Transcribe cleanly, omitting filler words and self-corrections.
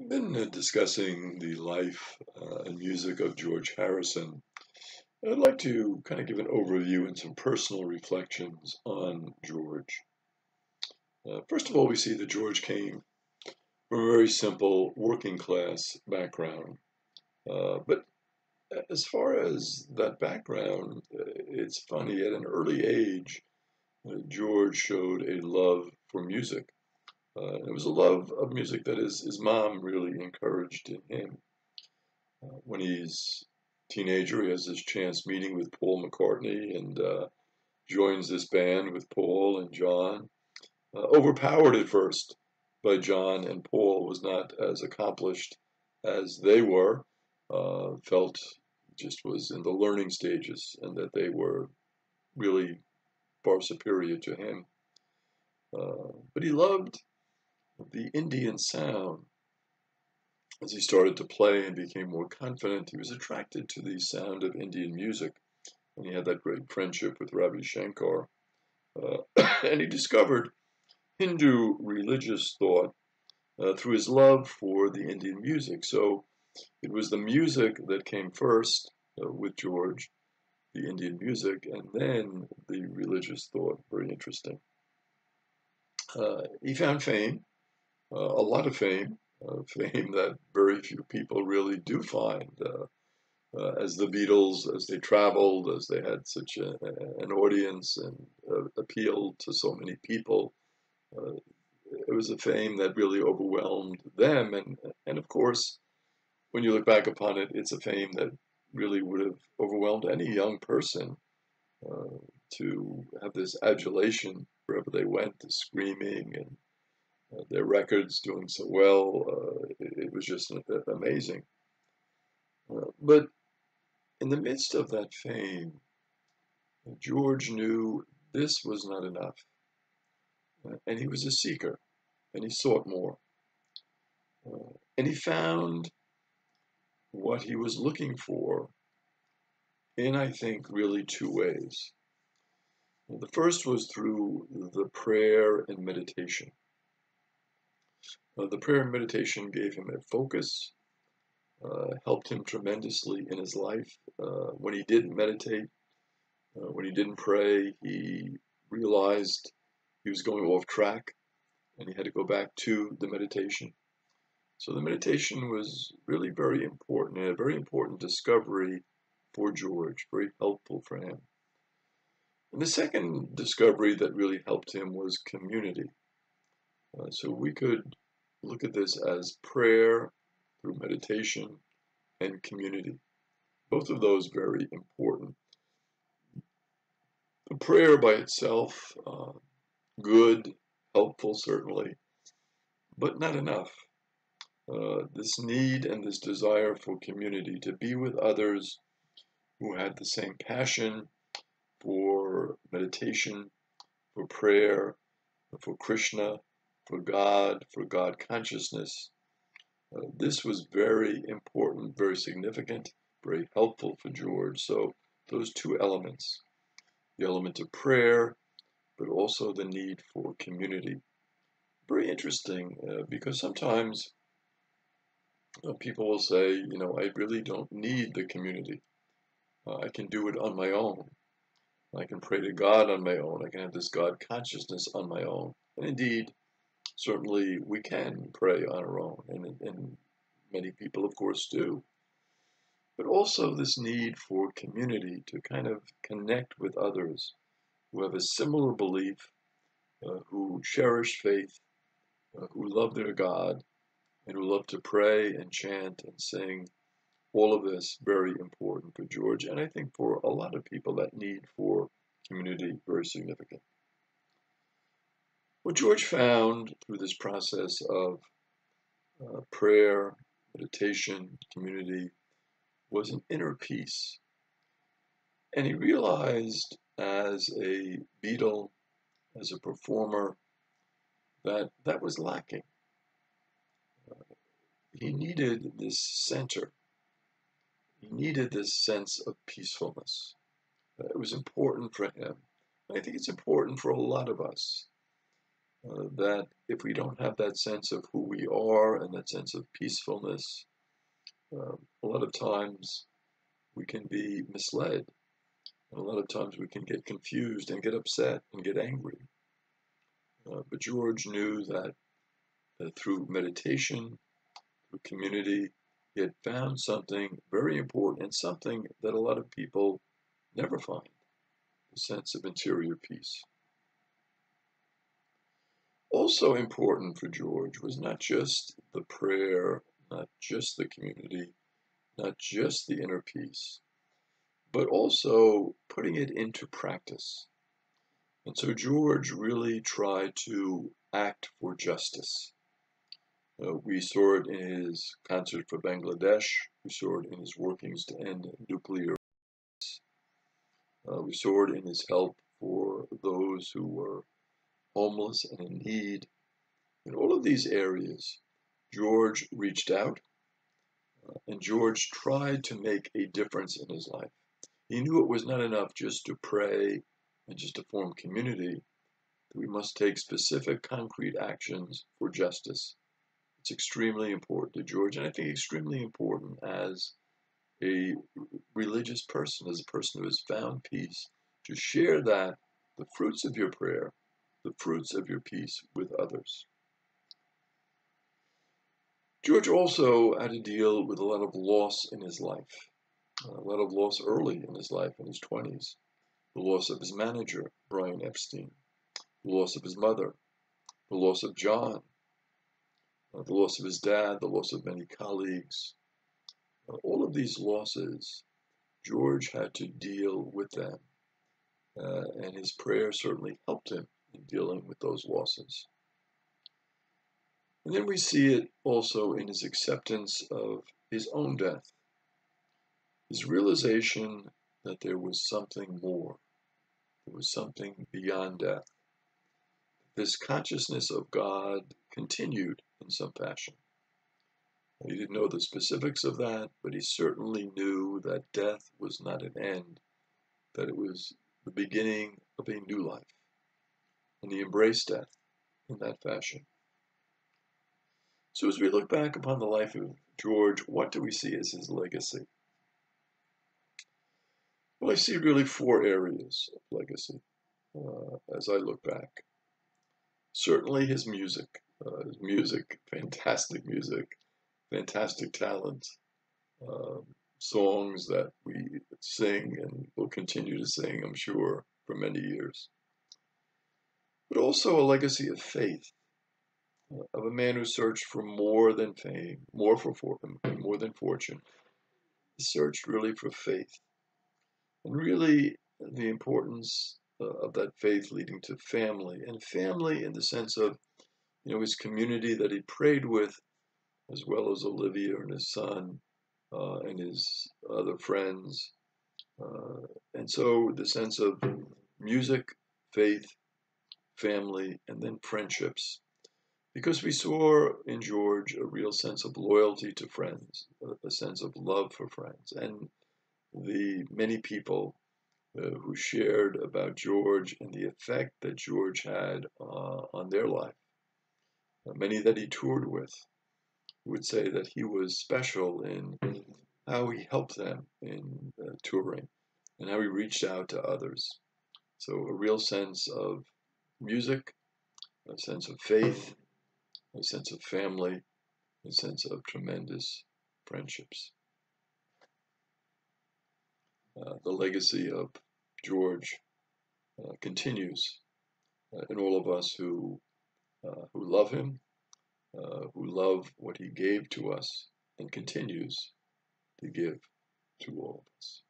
I've been discussing the life and music of George Harrison. I'd like to kind of give an overview and some personal reflections on George. First of all, we see that George came from a very simple working class background. But as far as that background, it's funny, at an early age, George showed a love for music. It was a love of music that his mom really encouraged in him. When he's a teenager, he has this chance meeting with Paul McCartney and joins this band with Paul and John. Overpowered at first by John and Paul, was not as accomplished as they were. Felt just was in the learning stages and that they were really far superior to him. But he loved the Indian sound. As he started to play and became more confident, he was attracted to the sound of Indian music, and he had that great friendship with Ravi Shankar. And he discovered Hindu religious thought through his love for the Indian music. So it was the music that came first with George, the Indian music, and then the religious thought. Very interesting. He found fame, a lot of fame, fame that very few people really do find. As the Beatles, as they traveled, as they had such an audience and appealed to so many people, uh, it was a fame that really overwhelmed them. And of course, when you look back upon it, it's a fame that really would have overwhelmed any young person uh, to have this adulation wherever they went, the screaming and their records doing so well. It was just amazing. But in the midst of that fame, George knew this was not enough, and he was a seeker, and he sought more. And he found what he was looking for in, I think, really two ways. The first was through the prayer and meditation. The prayer and meditation gave him a focus, helped him tremendously in his life. When he didn't meditate, when he didn't pray, he realized he was going off track and he had to go back to the meditation. So the meditation was really very important and a very important discovery for George, very helpful for him. And the second discovery that really helped him was community. So we could look at this as prayer through meditation and community. Both of those very important. The prayer by itself, good, helpful certainly, but not enough. This need and this desire for community, to be with others who had the same passion for meditation, for prayer, for Krishna, for God consciousness. This was very important, very significant, very helpful for George. So those two elements, the element of prayer, but also the need for community. Very interesting because sometimes people will say, I really don't need the community. I can do it on my own. I can pray to God on my own. I can have this God consciousness on my own. And indeed, certainly we can pray on our own, and many people, of course, do. But also this need for community to kind of connect with others who have a similar belief, who cherish faith, who love their God, and who love to pray and chant and sing. All of this very important for George, and I think for a lot of people that need for community very significant. What George found through this process of prayer, meditation, community was an inner peace. And he realized as a Beatle, as a performer, that that was lacking. He needed this center. He needed this sense of peacefulness. It was important for him. I think it's important for a lot of us. that if we don't have that sense of who we are and that sense of peacefulness, a lot of times we can be misled. And a lot of times we can get confused and get upset and get angry. But George knew that through meditation, through community, he had found something very important and something that a lot of people never find, a sense of interior peace. Also important for George was not just the prayer, not just the community, not just the inner peace, but also putting it into practice. And so George really tried to act for justice. We saw it in his concert for Bangladesh. We saw it in his workings to end nuclear. We saw it in his help for those who were homeless and in need. In all of these areas, George reached out and George tried to make a difference in his life. He knew it was not enough just to pray and just to form community. We must take specific, concrete actions for justice. It's extremely important to George, and I think extremely important as a religious person, as a person who has found peace, to share that, the fruits of your prayer, the fruits of your peace with others. George also had to deal with a lot of loss in his life, a lot of loss early in his life, in his 20s. The loss of his manager, Brian Epstein, the loss of his mother, the loss of John, the loss of his dad, the loss of many colleagues. All of these losses, George had to deal with them, and his prayer certainly helped him in dealing with those losses. And then we see it also in his acceptance of his own death, his realization that there was something more, there was something beyond death. This consciousness of God continued in some fashion. He didn't know the specifics of that, but he certainly knew that death was not an end, that it was the beginning of a new life. And he embraced death in that fashion. So as we look back upon the life of George, what do we see as his legacy? Well, I see really 4 areas of legacy as I look back. Certainly his music, fantastic music, fantastic talent, songs that we sing and will continue to sing, I'm sure, for many years. But also a legacy of faith, of a man who searched for more than fame, more than fortune. He searched really for faith, and really the importance of that faith leading to family, and family in the sense of his community that he prayed with, as well as Olivia and his son and his other friends. And so the sense of music, faith, family, and then friendships. Because we saw in George a real sense of loyalty to friends, a sense of love for friends, and the many people who shared about George and the effect that George had on their life. Many that he toured with would say that he was special in how he helped them in touring and how he reached out to others. So a real sense of music, a sense of faith, a sense of family, a sense of tremendous friendships. The legacy of George continues in all of us who love him, who love what he gave to us and continues to give to all of us.